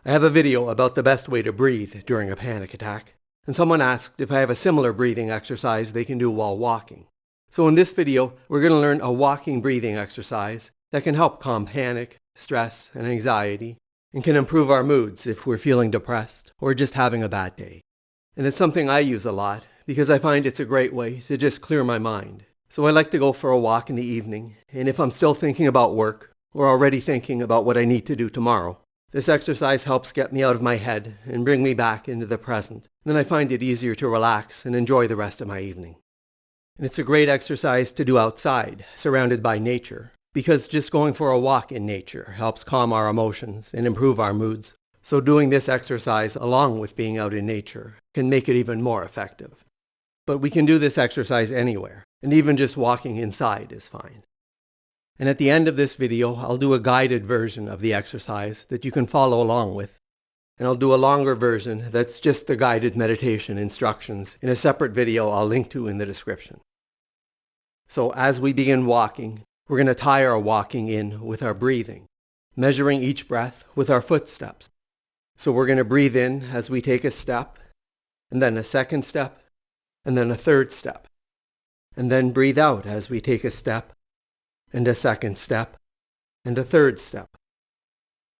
I have a video about the best way to breathe during a panic attack, and someone asked if I have a similar breathing exercise they can do while walking. So in this video, we're going to learn a walking breathing exercise that can help calm panic, stress, and anxiety, and can improve our moods if we're feeling depressed or just having a bad day. And it's something I use a lot because I find it's a great way to just clear my mind. So I like to go for a walk in the evening, and if I'm still thinking about work or already thinking about what I need to do tomorrow, this exercise helps get me out of my head and bring me back into the present. Then I find it easier to relax and enjoy the rest of my evening. And it's a great exercise to do outside, surrounded by nature, because just going for a walk in nature helps calm our emotions and improve our moods. So doing this exercise along with being out in nature can make it even more effective. But we can do this exercise anywhere, and even just walking inside is fine. And at the end of this video, I'll do a guided version of the exercise that you can follow along with. And I'll do a longer version that's just the guided meditation instructions in a separate video I'll link to in the description. So as we begin walking, we're going to tie our walking in with our breathing, measuring each breath with our footsteps. So we're going to breathe in as we take a step, and then a second step, and then a third step. And then breathe out as we take a step, and a second step, and a third step.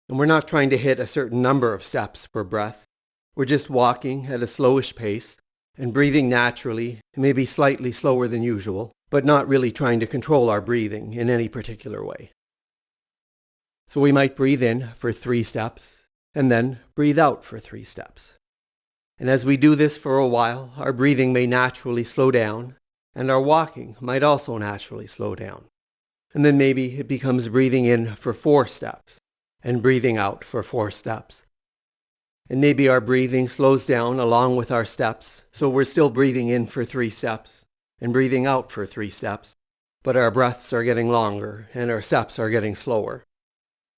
And we're not trying to hit a certain number of steps per breath. We're just walking at a slowish pace and breathing naturally, maybe slightly slower than usual, but not really trying to control our breathing in any particular way. So we might breathe in for 3 steps, and then breathe out for 3 steps. And as we do this for a while, our breathing may naturally slow down, and our walking might also naturally slow down. And then maybe it becomes breathing in for 4 steps and breathing out for 4 steps. And maybe our breathing slows down along with our steps, so we're still breathing in for 3 steps and breathing out for 3 steps, but our breaths are getting longer and our steps are getting slower.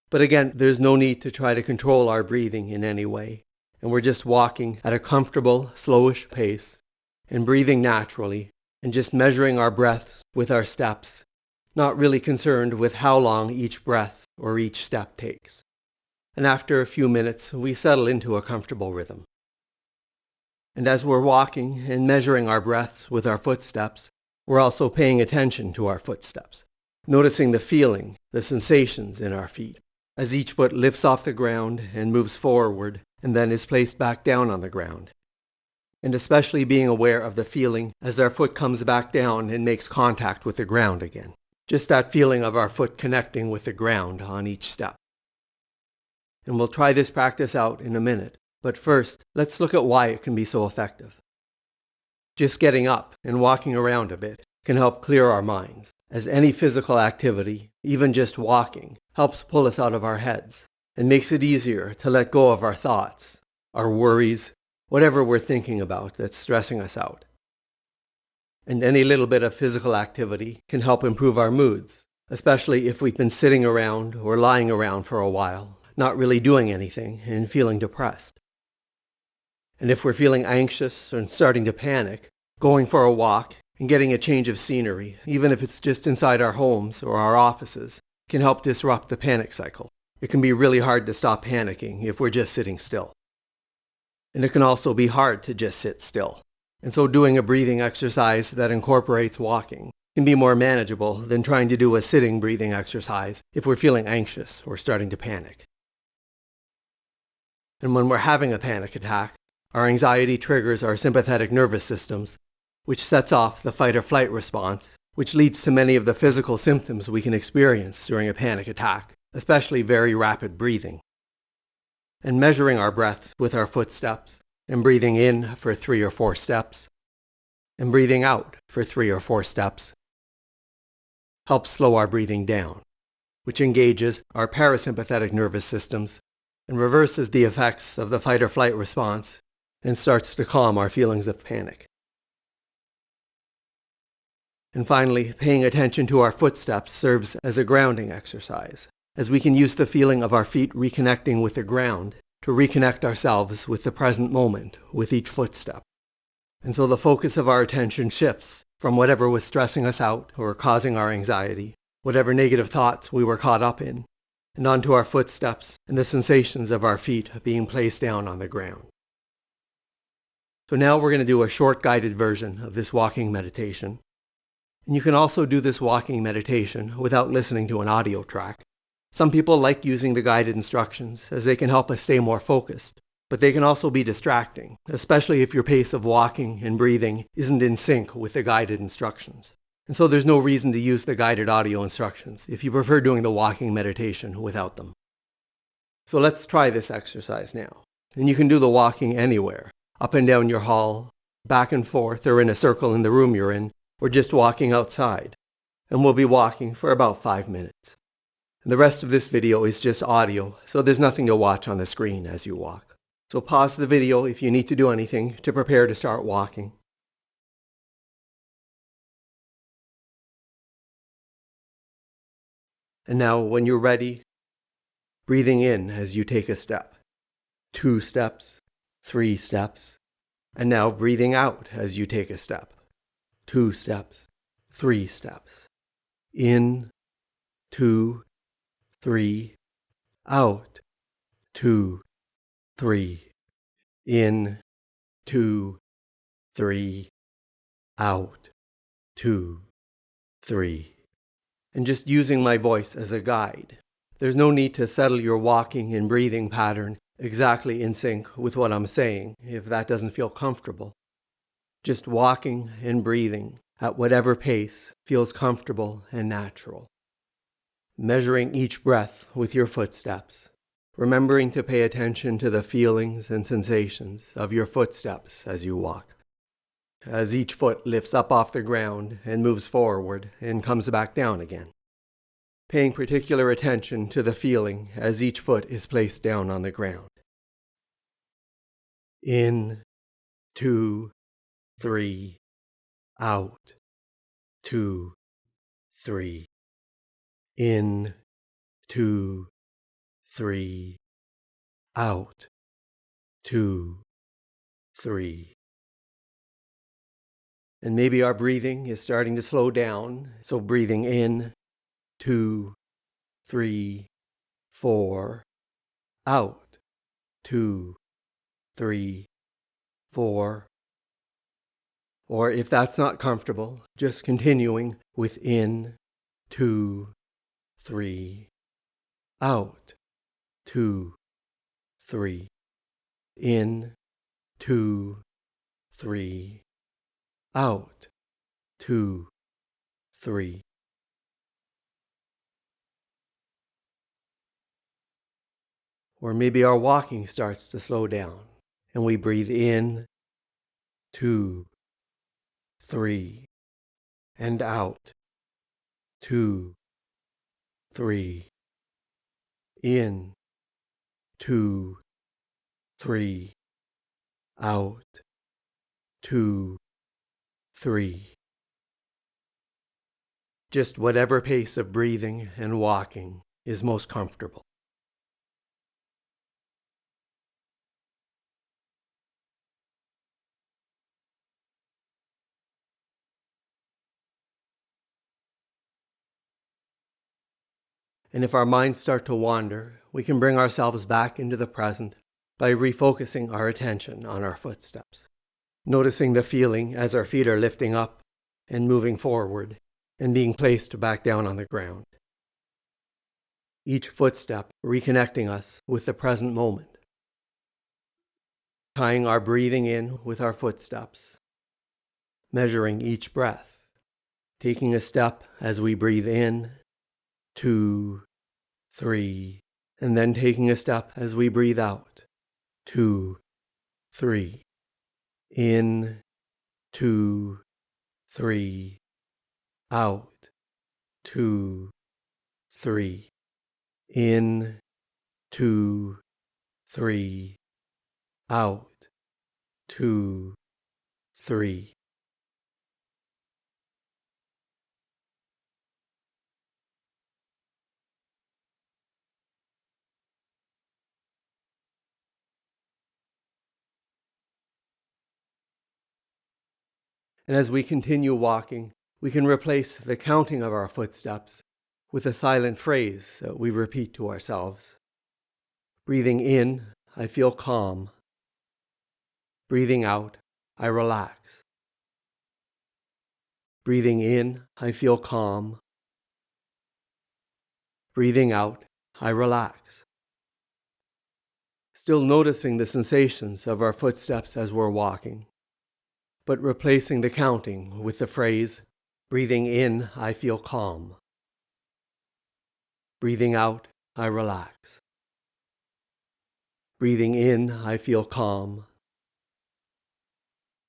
But again, there's no need to try to control our breathing in any way, and we're just walking at a comfortable, slowish pace and breathing naturally and just measuring our breaths with our steps, not really concerned with how long each breath or each step takes. And after a few minutes, we settle into a comfortable rhythm. And as we're walking and measuring our breaths with our footsteps, we're also paying attention to our footsteps, noticing the feeling, the sensations in our feet, as each foot lifts off the ground and moves forward and then is placed back down on the ground. And especially being aware of the feeling as our foot comes back down and makes contact with the ground again. Just that feeling of our foot connecting with the ground on each step. And we'll try this practice out in a minute, but first, let's look at why it can be so effective. Just getting up and walking around a bit can help clear our minds, as any physical activity, even just walking, helps pull us out of our heads and makes it easier to let go of our thoughts, our worries, whatever we're thinking about that's stressing us out. And any little bit of physical activity can help improve our moods, especially if we've been sitting around or lying around for a while, not really doing anything and feeling depressed. And if we're feeling anxious and starting to panic, going for a walk and getting a change of scenery, even if it's just inside our homes or our offices, can help disrupt the panic cycle. It can be really hard to stop panicking if we're just sitting still. And it can also be hard to just sit still. And so doing a breathing exercise that incorporates walking can be more manageable than trying to do a sitting breathing exercise if we're feeling anxious or starting to panic. And when we're having a panic attack, our anxiety triggers our sympathetic nervous systems, which sets off the fight or flight response, which leads to many of the physical symptoms we can experience during a panic attack, especially very rapid breathing. And measuring our breaths with our footsteps, and breathing in for 3 or 4 steps, and breathing out for 3 or 4 steps, helps slow our breathing down, which engages our parasympathetic nervous systems and reverses the effects of the fight or flight response and starts to calm our feelings of panic. And finally, paying attention to our footsteps serves as a grounding exercise, as we can use the feeling of our feet reconnecting with the ground to reconnect ourselves with the present moment with each footstep. And so the focus of our attention shifts from whatever was stressing us out or causing our anxiety, whatever negative thoughts we were caught up in, and onto our footsteps and the sensations of our feet being placed down on the ground. So now we're going to do a short guided version of this walking meditation. And you can also do this walking meditation without listening to an audio track. Some people like using the guided instructions as they can help us stay more focused, but they can also be distracting, especially if your pace of walking and breathing isn't in sync with the guided instructions. And so there's no reason to use the guided audio instructions if you prefer doing the walking meditation without them. So let's try this exercise now. And you can do the walking anywhere, up and down your hall, back and forth, or in a circle in the room you're in, or just walking outside. And we'll be walking for about 5 minutes. And the rest of this video is just audio, so there's nothing to watch on the screen as you walk. So pause the video if you need to do anything to prepare to start walking. And now, when you're ready, breathing in as you take a step. 2 steps, 3 steps. And now breathing out as you take a step. 2 steps, 3 steps. In, 2, 3. Out, 2, 3. In, 2, 3. Out, 2, 3. And just using my voice as a guide. There's no need to settle your walking and breathing pattern exactly in sync with what I'm saying if that doesn't feel comfortable. Just walking and breathing at whatever pace feels comfortable and natural. Measuring each breath with your footsteps. Remembering to pay attention to the feelings and sensations of your footsteps as you walk. As each foot lifts up off the ground and moves forward and comes back down again. Paying particular attention to the feeling as each foot is placed down on the ground. In, 2, 3. Out, 2, 3. In, 2, 3. Out, 2, 3. And maybe our breathing is starting to slow down, so breathing in, 2, 3, 4. Out, 2, 3, 4. Or if that's not comfortable, just continuing with in, 2, 3. Out, 2, 3. In, 2, 3. Out, 2, 3. Or maybe our walking starts to slow down and we breathe in, 2, 3, and out, 2, 3. In, 2, 3. Out, 2, 3. Just whatever pace of breathing and walking is most comfortable. And if our minds start to wander, we can bring ourselves back into the present by refocusing our attention on our footsteps. Noticing the feeling as our feet are lifting up and moving forward and being placed back down on the ground. Each footstep reconnecting us with the present moment. Tying our breathing in with our footsteps. Measuring each breath. Taking a step as we breathe in, 2, 3. And then taking a step as we breathe out, 2, 3. In, 2, 3. Out, 2, 3. In, 2, 3. Out, 2, 3. And as we continue walking, we can replace the counting of our footsteps with a silent phrase that we repeat to ourselves. Breathing in, I feel calm. Breathing out, I relax. Breathing in, I feel calm. Breathing out, I relax. Still noticing the sensations of our footsteps as we're walking, but replacing the counting with the phrase, breathing in, I feel calm. Breathing out, I relax. Breathing in, I feel calm.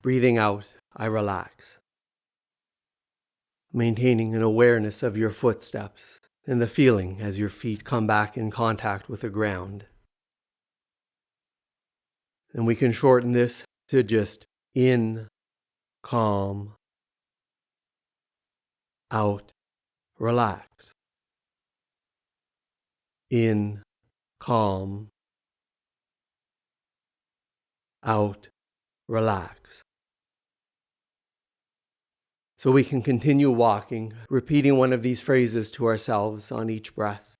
Breathing out, I relax. Maintaining an awareness of your footsteps and the feeling as your feet come back in contact with the ground. And we can shorten this to just in, calm, out, relax. In, calm, out, relax. So we can continue walking, repeating one of these phrases to ourselves on each breath.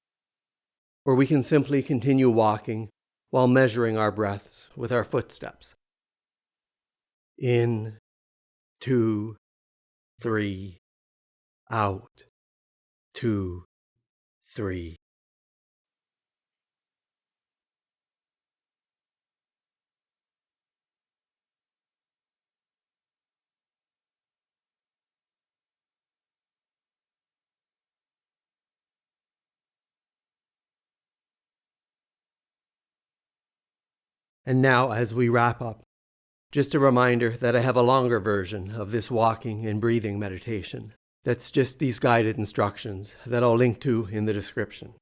Or we can simply continue walking while measuring our breaths with our footsteps. In, 2, 3, out, 2, 3. And now, as we wrap up, just a reminder that I have a longer version of this walking and breathing meditation. That's just these guided instructions that I'll link to in the description.